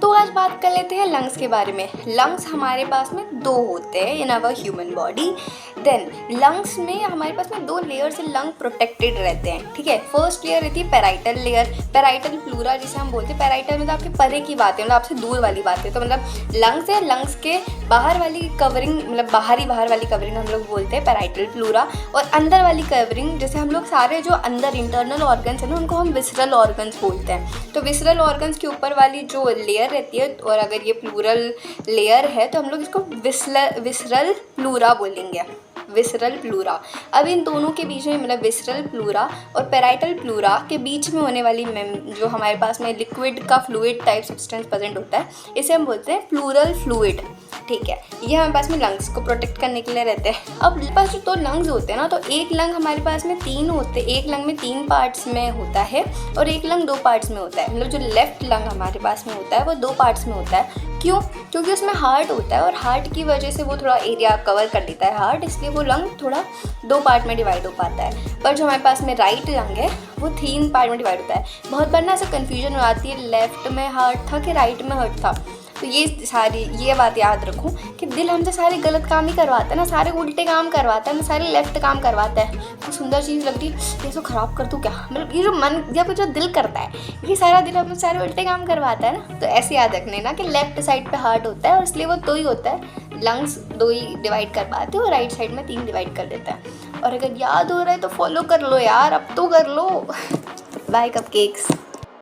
तो आज बात कर लेते हैं लंग्स के बारे में। लंग्स हमारे पास में दो होते हैं in our human body. Then lungs में हमारे पास में दो लेयर से लंग प्रोटेक्टेड रहते हैं, ठीक है। फर्स्ट लेयर रहती है पैराइटल लेयर, पैराइटल प्लूरा जिसे हम बोलते हैं। पैराइटल मतलब आपके परे की बात है, मतलब आपसे दूर वाली बात है। तो मतलब लंग्स है, लंग्स के बाहर वाली कवरिंग, मतलब बाहर वाली कवरिंग हम लोग बोलते हैं पैराइटल प्लूरा। और अंदर वाली कवरिंग, जैसे हम लोग सारे जो अंदर इंटरनल ऑर्गन्स है ना, उनको हम विसरल ऑर्गन्स बोलते हैं। तो विसरल ऑर्गन्स के ऊपर वाली जो लेयर रहती है, और अगर ये प्लूरल लेयर है तो हम लोग इसको विसरल प्लूरा बोलेंगे, विसरल प्लूरा। अब इन दोनों के बीच में, मतलब विसरल प्लूरा और पैराइटल प्लूरा के बीच में होने वाली जो हमारे पास में लिक्विड का फ्लूइड टाइप सब्सटेंस प्रेजेंट होता है, इसे हम बोलते हैं प्लूरल फ्लूइड, ठीक है। ये हमारे पास में लंग्स को प्रोटेक्ट करने के लिए रहते हैं। अब हमारे पास जो दो लंग्स होते हैं ना, तो एक लंग हमारे पास में तीन होते हैं, एक लंग में 3 पार्ट्स में होता है और एक लंग 2 पार्ट्स में होता है। मतलब जो लेफ्ट लंग हमारे पास में होता है वो 2 पार्ट्स में होता है। क्यों? क्योंकि उसमें हार्ट होता है और हार्ट की वजह से वो थोड़ा एरिया कवर कर लेता है हार्ट, इसलिए वो लंग थोड़ा 2 पार्ट में डिवाइड हो पाता है। पर जो हमारे पास में राइट लंग है वो 3 पार्ट में डिवाइड होता है। बहुत बार ना ऐसा कन्फ्यूजन हो जाती है, लेफ्ट में हार्ट था कि राइट में हार्ट था। तो ये बात याद रखूं कि दिल हमसे सारे गलत काम ही करवाता है ना, सारे उल्टे काम करवाता है ना, सारे लेफ्ट काम करवाता है। कुछ सुंदर चीज़ लग रही है, ये तो ख़राब कर दूँ क्या, मतलब ये जो मन या फिर जो दिल करता है, ये सारा दिल हमसे सारे उल्टे काम करवाता है ना। तो ऐसे याद रखने ना कि लेफ्ट साइड पे हार्ट होता है और इसलिए वो 2 ही होता है, लंग्स 2 ही डिवाइड कर पाते हैं और राइट साइड में 3 डिवाइड कर देता है। और अगर याद हो रहा है तो फॉलो कर लो यार, अब तो कर लो। Bye cupcakes.